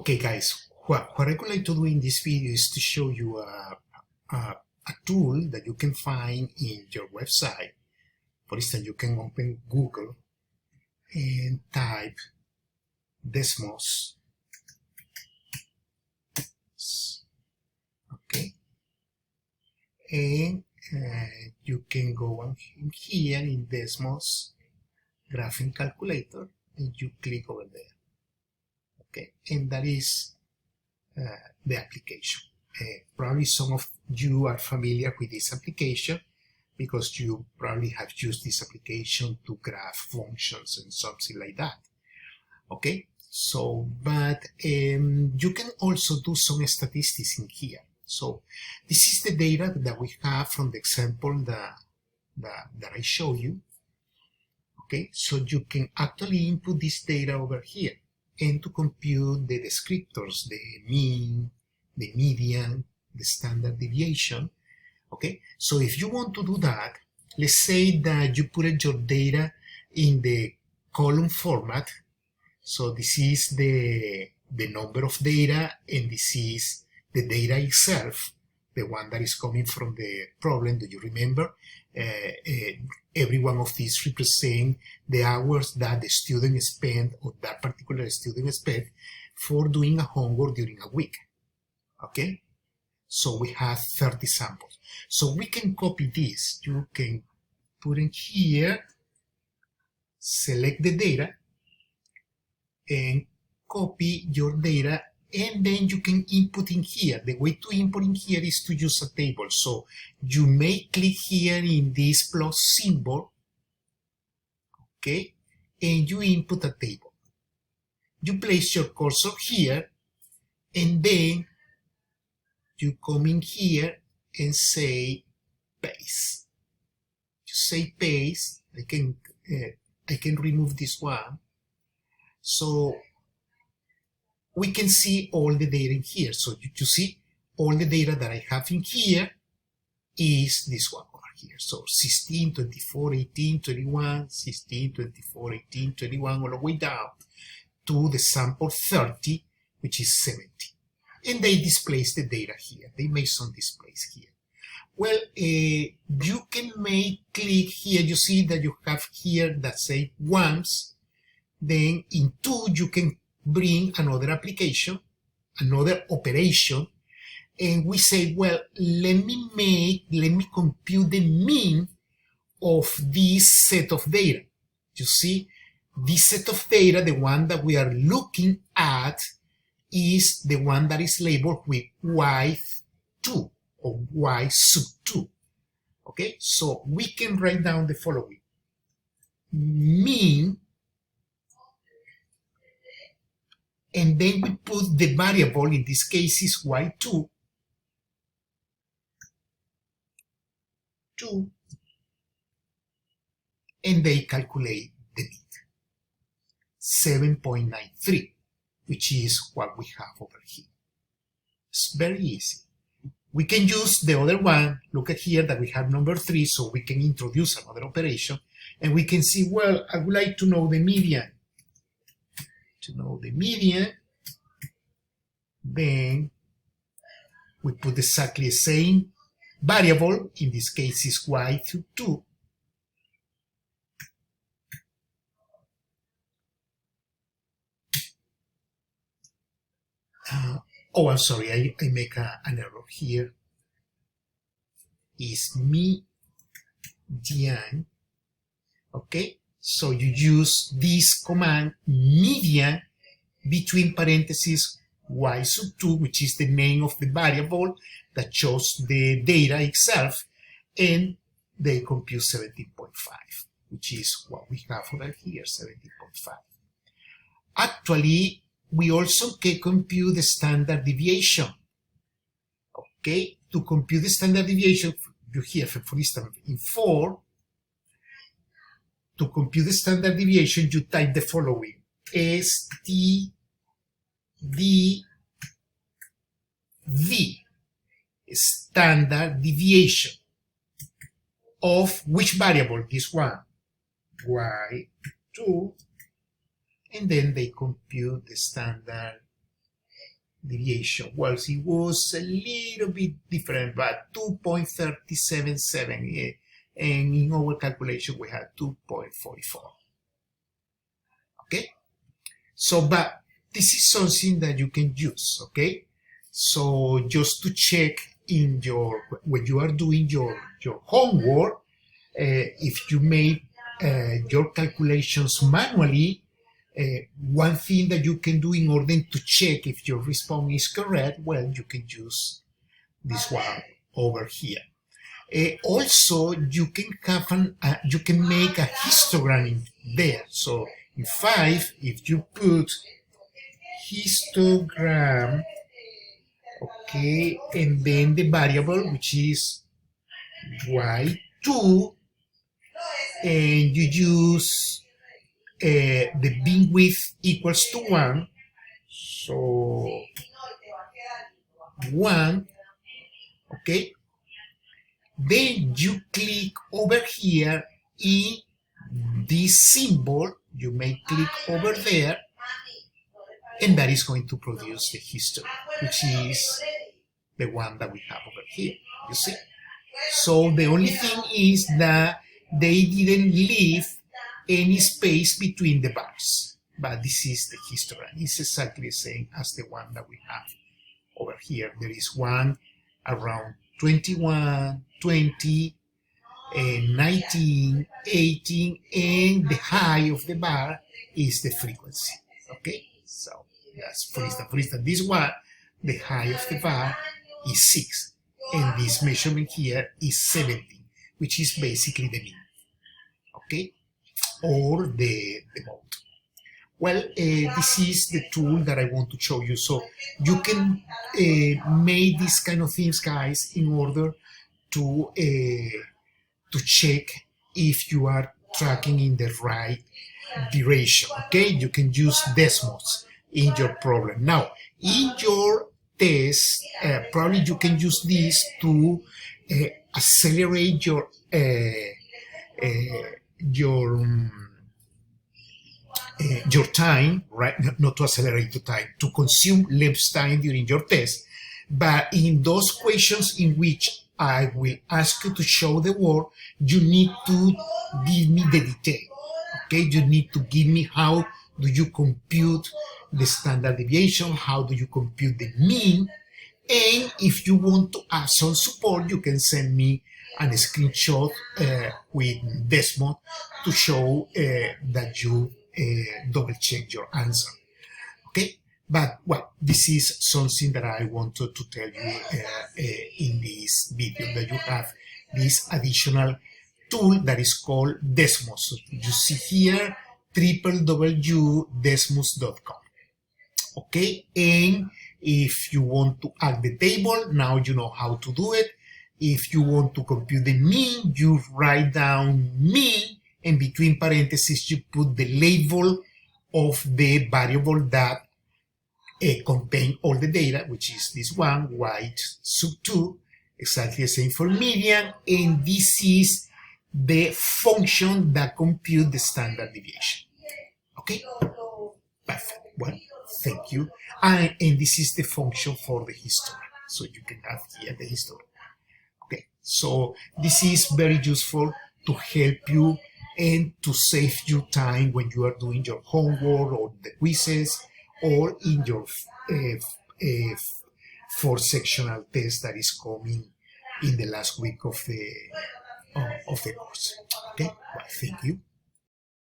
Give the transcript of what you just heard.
Okay, guys, what I would like to do in this video is to show you a tool that you can find in your website. For instance, you can open Google and type Desmos. Okay, and you can go on here in Desmos graphing calculator and you click over there. Okay, and that is the application. Probably some of you are familiar with this application because you probably have used this application to graph functions and something like that. Okay, so but you can also do some statistics in here. So this is the data that we have from the example that I show you. Okay, so you can actually input this data over here and to compute the descriptors, the mean, the median, the standard deviation. Okay, so if you want to do that, let's say that you put your data in the column format. So this is the number of data and this is the data itself, the one that is coming from the problem. Do you remember? Every one of these represent the hours that the student spent, or that particular student spent, for doing a homework during a week. Okay, so we have 30 samples. So we can copy this. You can put in here, select the data, and copy your data, and then you can input in here. The way to input in here is to use a table. So you may click here in this plus symbol, okay, and you input a table. You place your cursor here, and then you come in here and say paste. You say paste. I can remove this one. So we can see all the data in here. So you see all the data that I have in here is this one over here. So 16, 24, 18, 21, 16, 24, 18, 21, all the way down to the sample 30, which is 70. And they displace the data here. They make some displays here. Well, you can click here. You see that you have here that say once. Then in 2, you can bring another application, another operation, and we say, well, let me compute the mean of this set of data. You see, this set of data, the one that we are looking at, is the one that is labeled with Y2 or Y sub 2. Okay, so we can write down the following. Mean, and then we put the variable, in this case is Y2, and they calculate the mean, 7.93, which is what we have over here. It's very easy. We can use the other one. Look at here that we have number 3, so we can introduce another operation, and we can see, well, I would like to know the median. To know the median, then we put exactly the same variable, in this case is Y2, oh, I'm sorry, I make an error here, is median. Okay, so you use this command median between parentheses Y sub 2, which is the name of the variable that shows the data itself, and they compute 17.5, which is what we have over here, 17.5. Actually, we also can compute the standard deviation. Okay, to compute the standard deviation, you hear, for instance, in 4, to compute the standard deviation, you type the following: STDV, standard deviation of which variable? This one, Y2, and then they compute the standard deviation. Well, it was a little bit different, but 2.377, and in our calculation we had 2.44. Okay, so but this is something that you can use. Okay, so just to check in your, when you are doing your homework, if you made your calculations manually, one thing that you can do in order to check if your response is correct, well, you can use this one over here. Also, you can have you can make a histogram in there. So in 5, if you put histogram, okay, and then the variable, which is y2, and you use the beamwidth equals to 1, so 1, okay, then you click over here in this symbol, you may click over there, and that is going to produce the history, which is the one that we have over here, you see. So the only thing is that they didn't leave any space between the bars, but this is the histogram. It's exactly the same as the one that we have over here. There is one around 21, 20, 19, 18, and the high of the bar is the frequency. Okay, so that's for instance, this one, the high of the bar is 6, and this measurement here is 17, which is basically the mean. Okay, or the mode. Well, this is the tool that I want to show you. So you can make these kind of things, guys, in order to check if you are tracking in the right direction. Okay, you can use Desmos in your problem. Now, in your test, probably you can use this to accelerate your time, right? Not to accelerate the time, to consume less time during your test. But in those questions in which I will ask you to show the work, you need to give me the detail. Okay, you need to give me how do you compute the standard deviation, how do you compute the mean, and if you want to add some support, you can send me a screenshot with Desmos to show that you double check your answer. Okay, but well, this is something that I wanted to tell you in this video, that you have this additional tool that is called Desmos. So you see here www.desmos.com. Okay, and if you want to add the table, now you know how to do it. If you want to compute the mean, you write down mean, and between parentheses you put the label of the variable that contain all the data, which is this one, white sub 2, exactly the same for median, and this is the function that compute the standard deviation. Okay, perfect. Well, thank you. And this is the function for the history, so you can have here the history. Okay, so this is very useful to help you and to save you time when you are doing your homework or the quizzes, or in your 4-sectional test that is coming in the last week of the course. Okay, well, thank you.